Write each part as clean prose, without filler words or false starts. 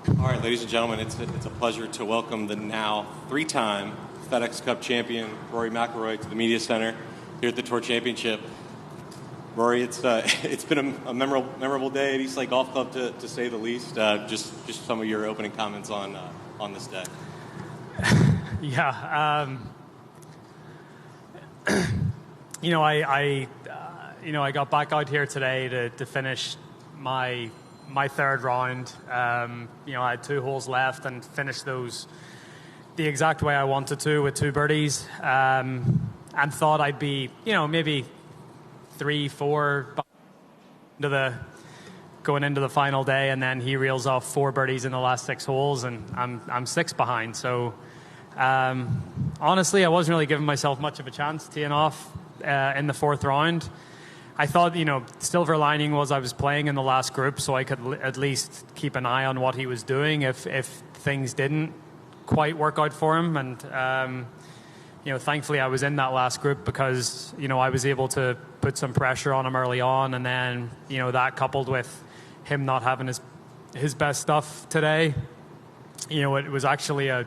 All right, ladies and gentlemen, it's a pleasure to welcome the now three-time FedEx Cup champion, Rory McIlroy, to the Media Center here at the Tour Championship. Rory, it's been a memorable day at East Lake Golf Club, to say the least. Just some of your opening comments on this day. Yeah, I got back out here today to finish my third round. I had 2 holes left and finished those the exact way I wanted to, with 2 birdies, and thought I'd be, maybe 3-4 going into the final day, and then he reels off 4 birdies in the last 6 holes, and I'm 6 behind. So honestly, I wasn't really giving myself much of a chance teeing off in the 4th round. I thought, silver lining was I was playing in the last group, so I could at least keep an eye on what he was doing if things didn't quite work out for him. And, thankfully I was in that last group because, I was able to put some pressure on him early on. And then, that coupled with him not having his best stuff today, it was actually I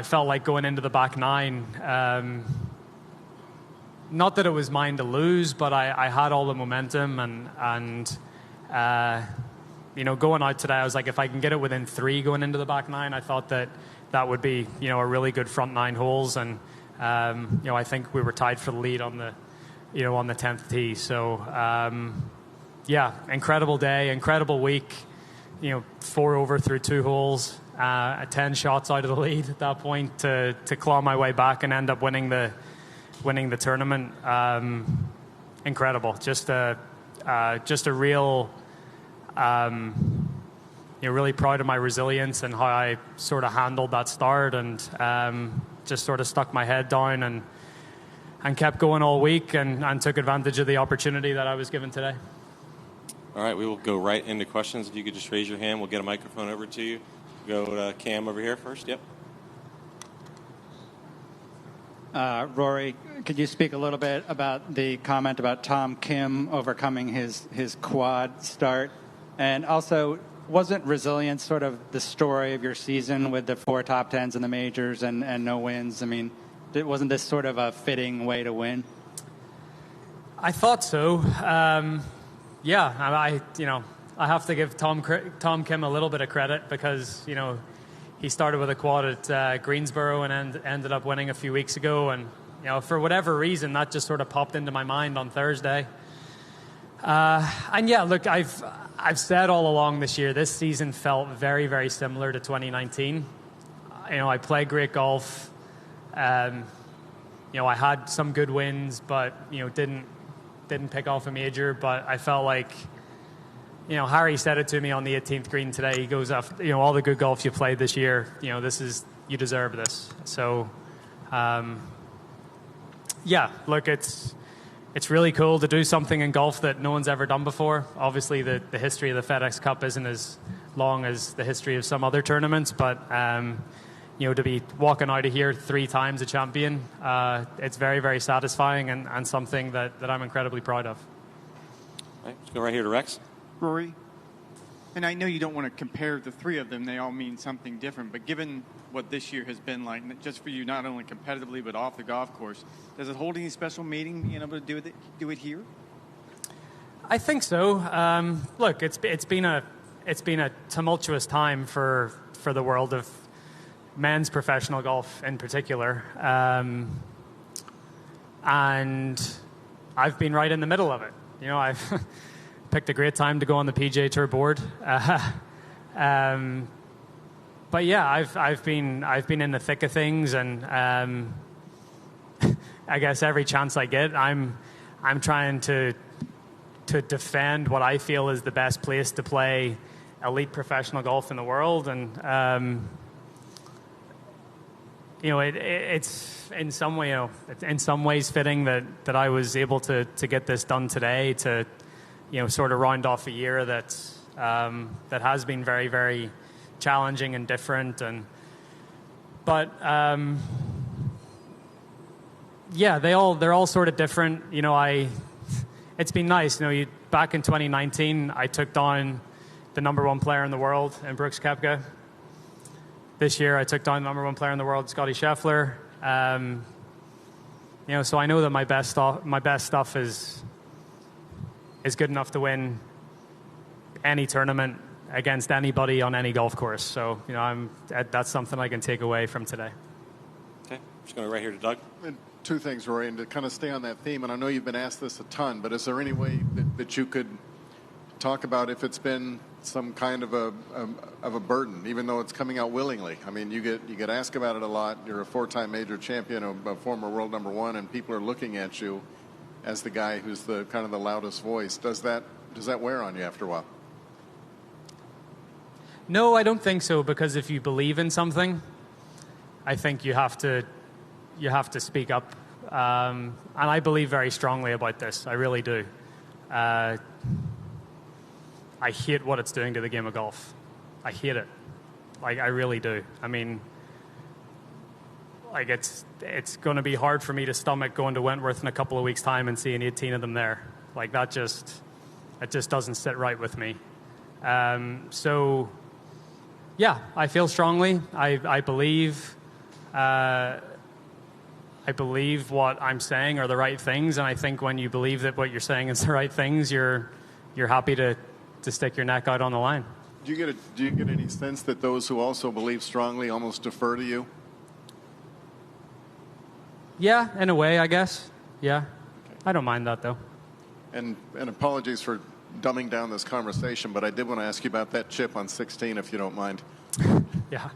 felt like going into the back 9, not that it was mine to lose, but I had all the momentum, and going out today, I was like, if I can get it within 3 going into the back 9, I thought that would be, a really good front 9 holes, and I think we were tied for the lead on the 10th tee. So incredible day, incredible week. 4 over through 2 holes, 10 shots out of the lead at that point to claw my way back and end up winning the tournament. Incredible. Just a real, really proud of my resilience and how I sort of handled that start, and just sort of stuck my head down and kept going all week and took advantage of the opportunity that I was given today. All right, we will go right into questions. If you could just raise your hand, we'll get a microphone over to you. Go to Cam over here first. Yep. Rory, could you speak a little bit about the comment about Tom Kim overcoming his quad start? And also, wasn't resilience sort of the story of your season with the 4 top 10s in the majors and no wins? I mean, wasn't this sort of a fitting way to win? I thought so. I have to give Tom Kim a little bit of credit because, he started with a quad at Greensboro and ended up winning a few weeks ago. And, for whatever reason, that just sort of popped into my mind on Thursday. Look, I've said all along this year, this season felt very, very similar to 2019. I played great golf. I had some good wins, but, didn't pick off a major. But I felt like, Harry said it to me on the 18th green today. He goes, all the good golf you played this year, you deserve this. So, look, it's really cool to do something in golf that no one's ever done before. Obviously, the history of the FedEx Cup isn't as long as the history of some other tournaments, but, to be walking out of here 3 times a champion, it's very, very satisfying and something that I'm incredibly proud of. All right, let's go right here to Rex. Rory, and I know you don't want to compare the 3 of them. They all mean something different. But given what this year has been like, just for you, not only competitively but off the golf course, does it hold any special meaning being able to do it here? I think so. Look, it's been a tumultuous time for the world of men's professional golf in particular, and I've been right in the middle of it. I've picked a great time to go on the PGA Tour board. But yeah, I've been in the thick of things, and I guess every chance I get, I'm trying to defend what I feel is the best place to play elite professional golf in the world, and it's in some ways fitting that I was able to get this done today to sort of round off a year that has been very, very challenging and different, but they're all sort of different. It's been nice. Back in 2019, I took down the #1 player in the world in Brooks Koepka. This year, I took down the #1 player in the world, Scottie Scheffler. So I know that my best stuff is good enough to win any tournament against anybody on any golf course. So that's something I can take away from today. Okay, just going right here to Doug. And two things, Rory, and to kind of stay on that theme, and I know you've been asked this a ton, but is there any way that you could talk about if it's been some kind of a burden, even though it's coming out willingly? I mean, you get asked about it a lot. You're a 4-time major champion, a former world #1, and people are looking at you as the guy who's the kind of the loudest voice. Does that wear on you after a while? No, I don't think so, because if you believe in something, I think you have to speak up. And I believe very strongly about this. I really do. I hate what it's doing to the game of golf. I hate it. Like, I really do. I mean, like, it's going to be hard for me to stomach going to Wentworth in a couple of weeks' time and seeing 18 of them there. Like, it just doesn't sit right with me. So, yeah, I feel strongly. I believe what I'm saying are the right things, and I think when you believe that what you're saying is the right things, you're happy to stick your neck out on the line. Do you get any sense that those who also believe strongly almost defer to you? Yeah, in a way, I guess. Yeah, okay. I don't mind that though. And apologies for dumbing down this conversation, but I did want to ask you about that chip on 16, if you don't mind. Yeah.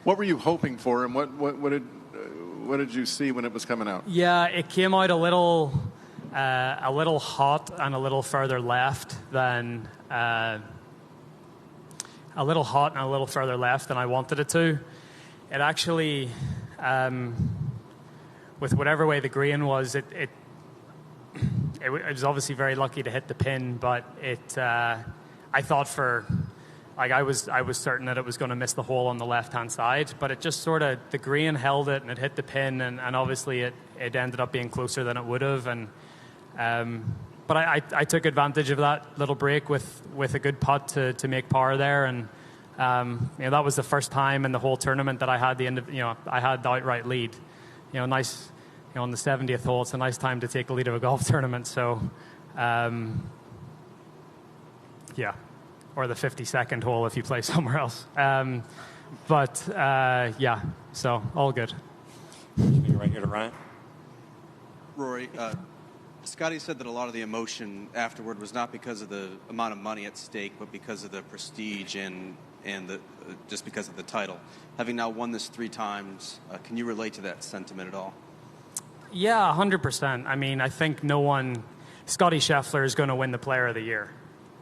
What were you hoping for, and what did you see when it was coming out? Yeah, it came out a little hot and a little further left than I wanted it to. It actually, with whatever way the green was, it was obviously very lucky to hit the pin, but I thought I was certain that it was going to miss the hole on the left-hand side, but it just sort of, the green held it and it hit the pin, and obviously it ended up being closer than it would have. And but I took advantage of that little break with a good putt to make par there, and that was the first time in the whole tournament that I had I had the outright lead. Nice. On the 70th hole, it's a nice time to take the lead of a golf tournament. So, yeah, or the 52nd hole if you play somewhere else. Yeah, so all good. Right here to Ryan. Rory, Scottie said that a lot of the emotion afterward was not because of the amount of money at stake, but because of the prestige and just because of the title. Having now won this 3 times, can you relate to that sentiment at all? Yeah, 100%. I mean, I think Scottie Scheffler is going to win the Player of the Year.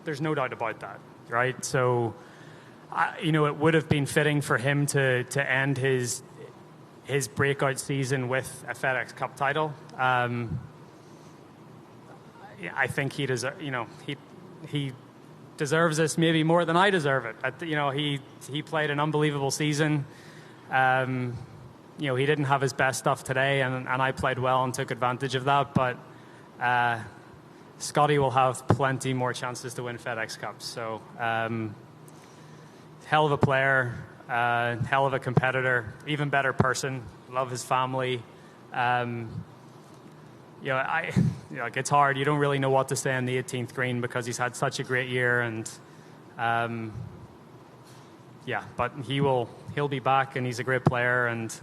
There's no doubt about that, right? So, it would have been fitting for him to end his breakout season with a FedEx Cup title. I think he deserves this maybe more than I deserve it. He played an unbelievable season. He didn't have his best stuff today, and I played well and took advantage of that. But Scottie will have plenty more chances to win FedEx Cups. So, hell of a player, hell of a competitor, even better person. Love his family. It's hard. You don't really know what to say on the 18th green because he's had such a great year, and but he'll be back, and he's a great player. And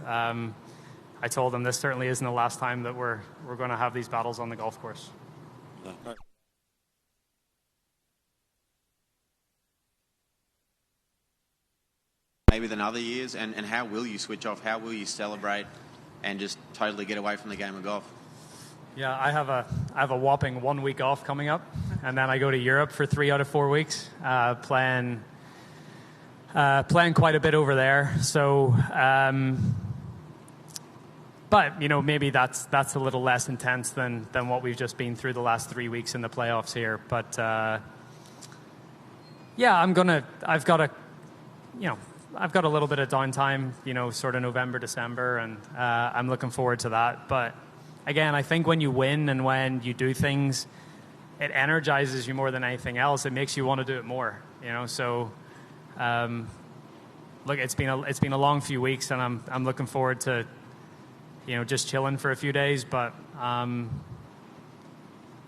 I told him this certainly isn't the last time that we're going to have these battles on the golf course. Maybe than other years, and how will you switch off? How will you celebrate and just totally get away from the game of golf? Yeah, I have a whopping 1 week off coming up, and then I go to Europe for 3 out of 4 weeks, playing quite a bit over there. So, but maybe that's a little less intense than what we've just been through the last 3 weeks in the playoffs here. But I've got a little bit of downtime, sort of November, December, and I'm looking forward to that. But again, I think when you win and when you do things, it energizes you more than anything else. It makes you want to do it more, So, look, it's been a long few weeks, and I'm looking forward to, just chilling for a few days. But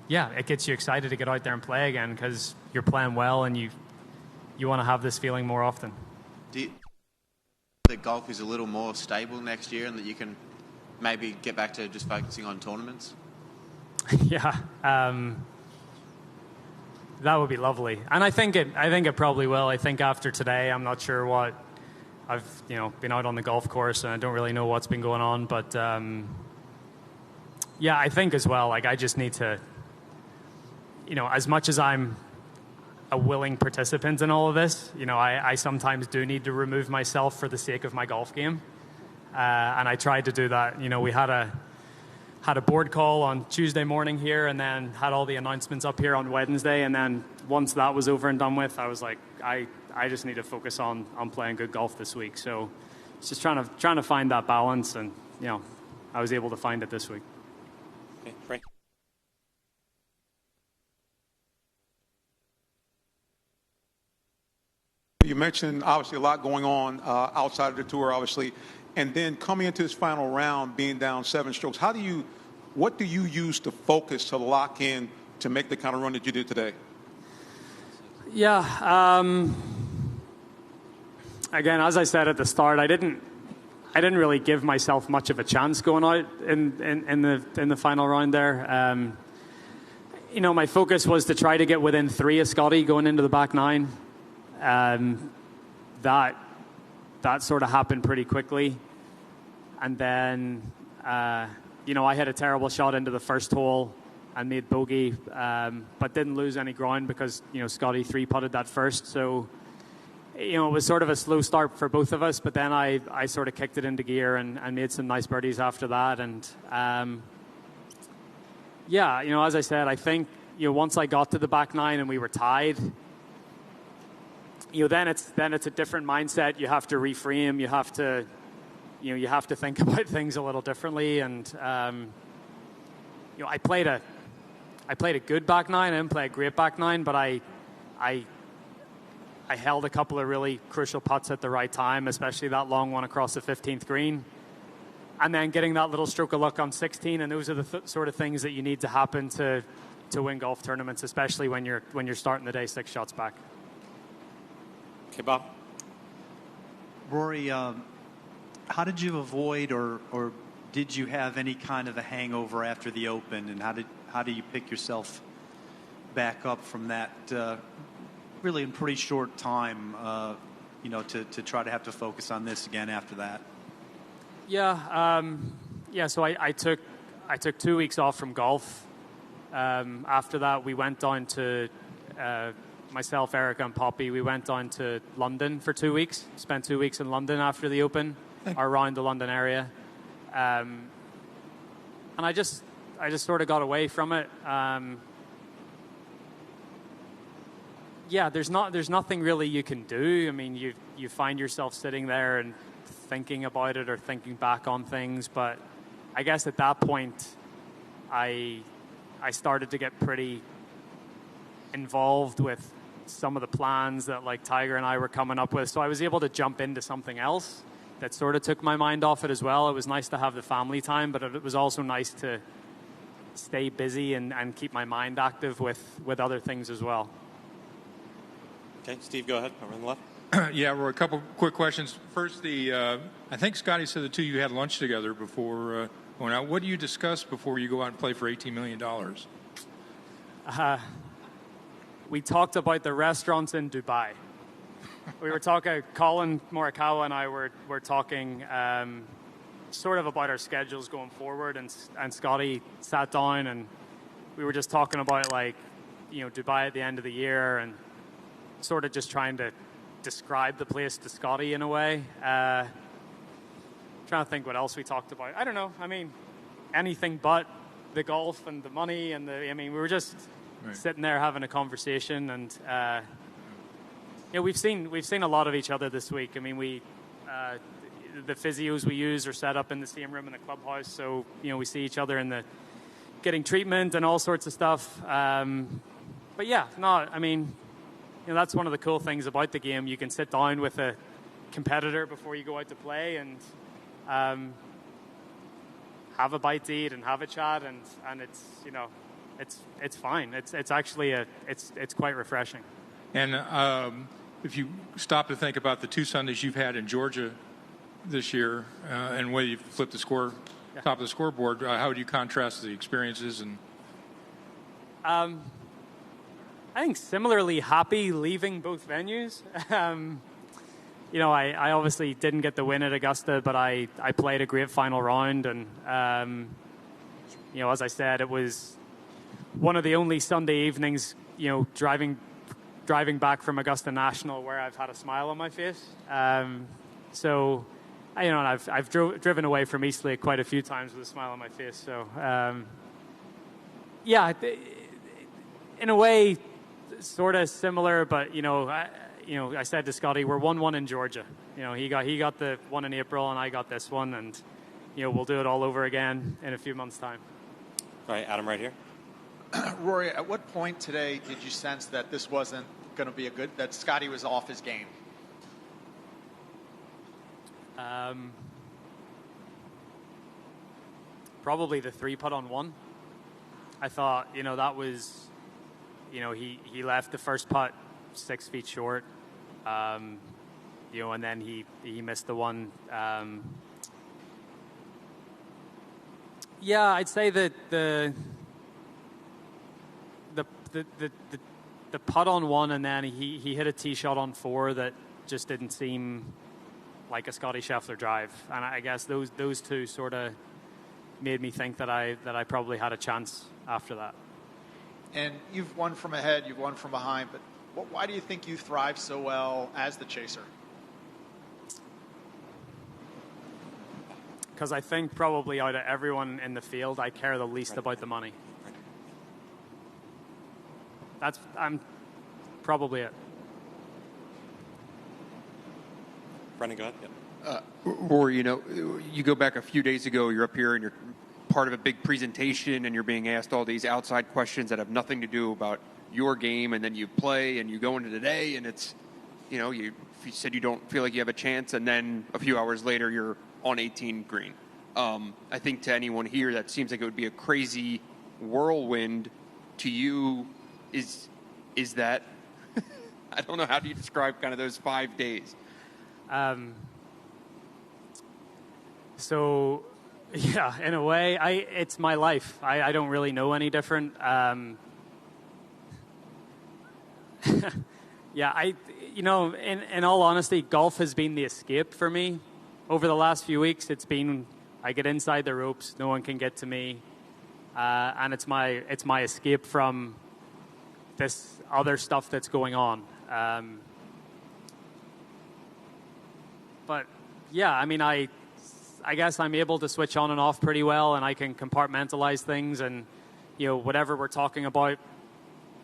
it gets you excited to get out there and play again because you're playing well, and you want to have this feeling more often. Do you think that golf is a little more stable next year, and that you can maybe get back to just focusing on tournaments? Yeah. That would be lovely, and I think it probably will. I think after today, I'm not sure what I've been out on the golf course, and I don't really know what's been going on. But I think as well. Like I just need to, as much as I'm a willing participant in all of this, I sometimes do need to remove myself for the sake of my golf game, and I tried to do that. We had a board call on Tuesday morning here, and then had all the announcements up here on Wednesday. And then once that was over and done with, I was like, I just need to focus on playing good golf this week. So it's just trying to find that balance, and I was able to find it this week. Okay, Frank. You mentioned obviously a lot going on outside of the tour, obviously. And then coming into this final round, being down 7 strokes, what do you use to focus, to lock in, to make the kind of run that you did today? Yeah. Again, as I said at the start, I didn't really give myself much of a chance going out in the final round there. My focus was to try to get within 3 of Scottie going into the back 9. That sort of happened pretty quickly. And then, I had a terrible shot into the first hole and made bogey, but didn't lose any ground because, Scottie 3-putted that first. So, it was sort of a slow start for both of us, but then I sort of kicked it into gear and made some nice birdies after that. And, as I said, I think, once I got to the back 9 and we were tied, then it's a different mindset. You have to reframe. You have to think about things a little differently. And I played a good back 9. I didn't play a great back 9, but I held a couple of really crucial putts at the right time, especially that long one across the 15th green, and then getting that little stroke of luck on 16. And those are the sort of things that you need to happen to win golf tournaments, especially when you're starting the day 6 shots back. Okay, Bob. Rory, how did you avoid or did you have any kind of a hangover after the Open, and how do you pick yourself back up from that really in pretty short time, to try to have to focus on this again after that? So I took 2 weeks off from golf. After that, we went down to myself, Erica, and Poppy. We went down to London for 2 weeks. Spent 2 weeks in London after the Open, or around the London area, and I just sort of got away from it. There's nothing really you can do. I mean, you find yourself sitting there and thinking about it or thinking back on things. But I guess at that point, I started to get pretty involved with some of the plans that like Tiger and I were coming up with. So I was able to jump into something else that sort of took my mind off it as well. It was nice to have the family time, but it was also nice to stay busy and keep my mind active with other things as well. Okay, Steve, go ahead. Over on the left. Yeah, Roy, a couple quick questions. First, I think Scottie said the two of you had lunch together before going out. What do you discuss before you go out and play for $18 million? We talked about the restaurants in Dubai. We were talking, Colin Morikawa and I were talking sort of about our schedules going forward, and Scottie sat down and we were just talking about Dubai at the end of the year and sort of just trying to describe the place to Scottie in a way. Trying to think what else we talked about. I don't know. I mean, anything but the golf and the money and we were just sitting there having a conversation, and we've seen a lot of each other this week. I mean, the physios we use are set up in the same room in the clubhouse, so we see each other in getting treatment and all sorts of stuff. But yeah, no, I mean, that's one of the cool things about the game. You can sit down with a competitor before you go out to play and have a bite to eat and have a chat, and it's it's fine. It's actually it's quite refreshing. And if you stop to think about the 2 Sundays you've had in Georgia this year, and whether you flipped the score, top of the scoreboard, how would you contrast the experiences? And I think similarly happy leaving both venues. I obviously didn't get the win at Augusta, but I played a great final round, and as I said, it was one of the only Sunday evenings, driving back from Augusta National where I've had a smile on my face. So, I've driven away from East Lake quite a few times with a smile on my face. So, in a way, sort of similar, but I said to Scottie, we're 1-1 in Georgia. He got the one in April, and I got this one, and we'll do it all over again in a few months' time. All right, Adam, right here. Rory, at what point today did you sense that this wasn't going to be that Scottie was off his game? Probably the 3-putt on 1. I thought, that was, he left the first putt 6 feet short, and then he missed the one. I'd say that the putt on 1, and then he hit a tee shot on 4 that just didn't seem like a Scottie Scheffler drive, and I guess those two sort of made me think that I probably had a chance after that. And you've won from ahead, you've won from behind, but why do you think you thrive so well as the chaser? Because I think probably out of everyone in the field, I care the least about the money. I'm probably it. Brendan, go ahead. Yep. Rory, you go back a few days ago, you're up here and you're part of a big presentation and you're being asked all these outside questions that have nothing to do about your game, and then you play and you go into today and it's, you said you don't feel like you have a chance, and then a few hours later you're on 18 green. I think to anyone here that seems like it would be a crazy whirlwind. To you, is that, I don't know, how do you describe kind of those 5 days? So, yeah, in a way, it's my life. I don't really know any different. In all honesty, golf has been the escape for me. Over the last few weeks, it's been, I get inside the ropes, no one can get to me, and it's my escape from this other stuff that's going on. But yeah, I mean, I guess I'm able to switch on and off pretty well, and I can compartmentalize things, and whatever we're talking about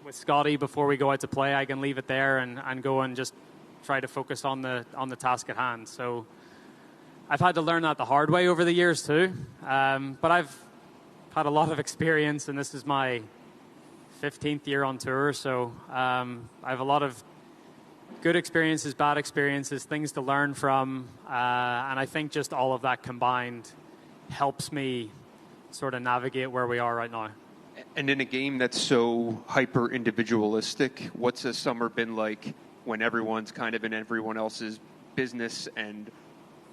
with Scottie before we go out to play, I can leave it there and go and just try to focus on the task at hand. So I've had to learn that the hard way over the years too, but I've had a lot of experience, and this is my 15th year on tour, so I have a lot of good experiences, bad experiences, things to learn from, and I think just all of that combined helps me sort of navigate where we are right now. And in a game that's so hyper individualistic, what's a summer been like when everyone's kind of in everyone else's business and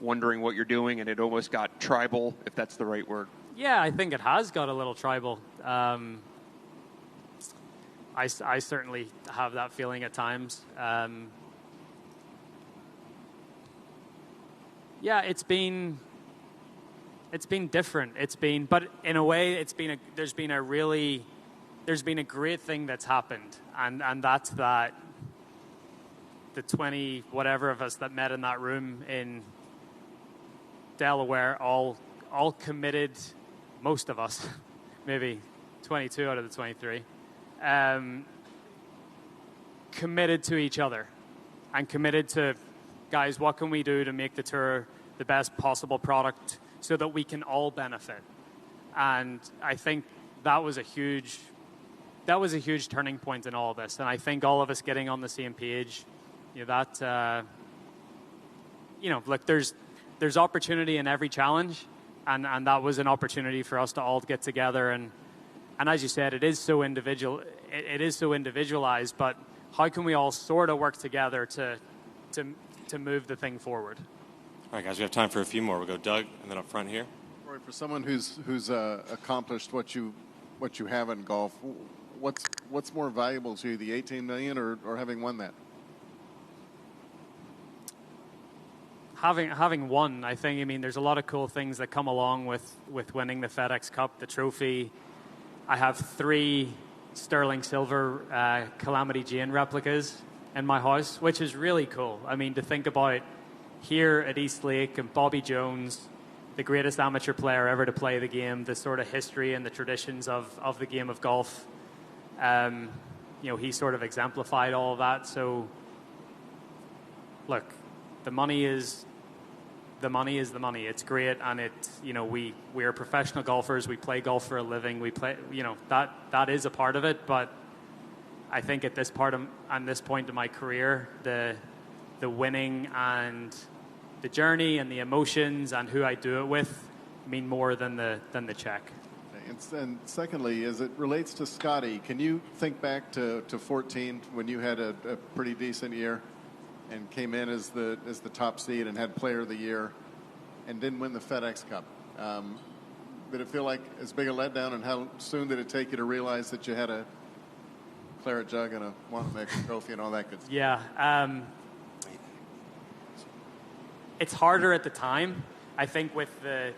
wondering what you're doing, and it almost got tribal, if that's the right word? Yeah, I think it has got a little tribal. I certainly have that feeling at times. Yeah, it's been different. But in a way, there's been a great thing that's happened, and that's that the 20 whatever of us that met in that room in Delaware all committed, most of us, maybe 22 out of the 23. Committed to each other and committed to, guys, what can we do to make the tour the best possible product so that we can all benefit? And I think that was a huge turning point in all of this. And I think all of us getting on the same page, that, look, there's opportunity in every challenge. And that was an opportunity for us to all get together. And as you said, it is so individualized, but how can we all sort of work together to move the thing forward? All right, guys, we have time for a few more. We'll go Doug, and then up front here. Rory, for someone who's accomplished what you have in golf, what's more valuable to you, the $18 million or having won that? Having won, I think. I mean, there's a lot of cool things that come along with winning the FedEx Cup, the trophy. I have 3 sterling silver Calamity Jane replicas in my house, which is really cool. I mean, to think about here at East Lake and Bobby Jones, the greatest amateur player ever to play the game, the sort of history and the traditions of the game of golf. He sort of exemplified all of that. So, look, the money is the money. It's great, and we are professional golfers. We play golf for a living. We play, that is a part of it. But I think at this point in my career, the winning and the journey and the emotions and who I do it with mean more than the check. And secondly, as it relates to Scottie, can you think back to 14 when you had a pretty decent year and came in as the top seed and had Player of the Year and didn't win the FedEx Cup? Did it feel like as big a letdown, and how soon did it take you to realize that you had a claret jug and a Wanamaker trophy and all that good stuff? Yeah. It's harder at the time, I think, with the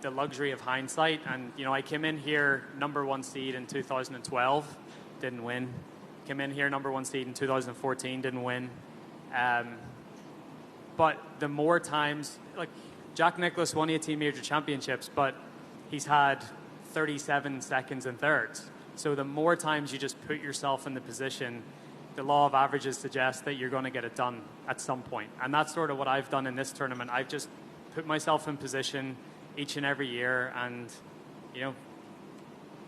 luxury of hindsight. And, I came in here number 1 seed in 2012, didn't win. Came in here number 1 seed in 2014, didn't win. But the more times, like Jack Nicklaus won 18 major championships, but he's had 37 seconds and thirds. So the more times you just put yourself in the position, the law of averages suggests that you're going to get it done at some point. And that's sort of what I've done in this tournament. I've just put myself in position each and every year, and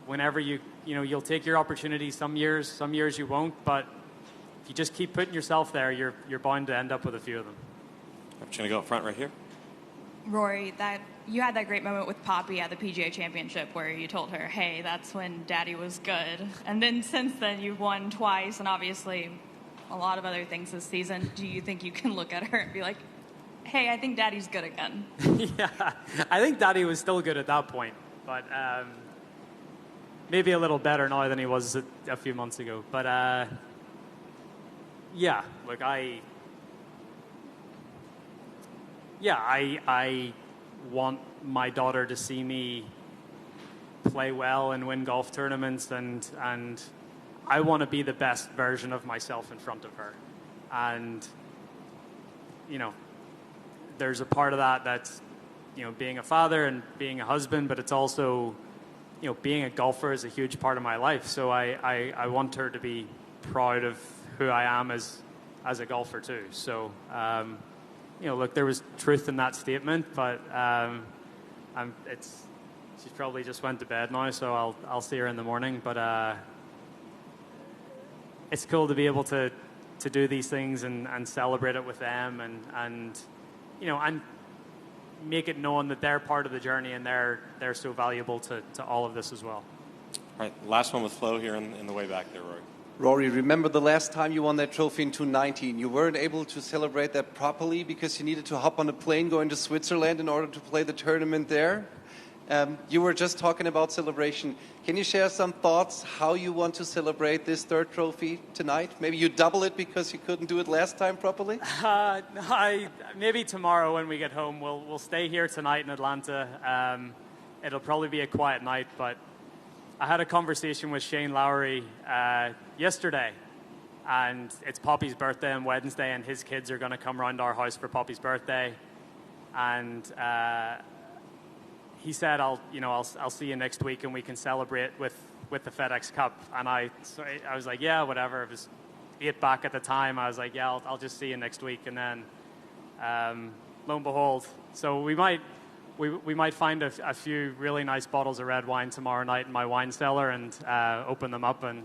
whenever you'll take your opportunity. Some years you won't, but if you just keep putting yourself there, you're bound to end up with a few of them. I'm just going to go up front right here. Rory, you had that great moment with Poppy at the PGA Championship where you told her, hey, that's when Daddy was good. And then since then, you've won twice, and obviously a lot of other things this season. Do you think you can look at her and be like, hey, I think Daddy's good again? Yeah, I think Daddy was still good at that point, but maybe a little better now than he was a few months ago. But yeah, look, I want my daughter to see me play well and win golf tournaments, and I want to be the best version of myself in front of her. And there's a part of that's being a father and being a husband, but it's also being a golfer is a huge part of my life. So I want her to be proud of who I am as a golfer too. So look, there was truth in that statement, but she's probably just went to bed now, so I'll see her in the morning. But it's cool to be able to do these things and celebrate it with them, and make it known that they're part of the journey and they're so valuable to all of this as well. All right, last one with Flo here in the way back there, Rory. Rory, remember the last time you won that trophy in 2019? You weren't able to celebrate that properly because you needed to hop on a plane going to Switzerland in order to play the tournament there. You were just talking about celebration. Can you share some thoughts how you want to celebrate this third trophy tonight? Maybe you double it because you couldn't do it last time properly? Maybe tomorrow when we get home. We'll stay here tonight in Atlanta. It'll probably be a quiet night, but I had a conversation with Shane Lowry yesterday, and it's Poppy's birthday on Wednesday, and his kids are going to come around our house for Poppy's birthday, and he said, "I'll see you next week, and we can celebrate with the FedEx Cup." And I was like, "Yeah, whatever." It was 8 back at the time. I was like, "Yeah, I'll just see you next week." And then, lo and behold, so we might we might find a few really nice bottles of red wine tomorrow night in my wine cellar and open them up and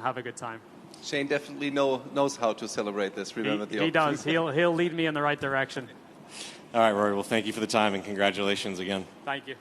have a good time. Shane definitely knows how to celebrate this. Remember he does. He'll lead me in the right direction. All right, Rory. Well, thank you for the time and congratulations again. Thank you.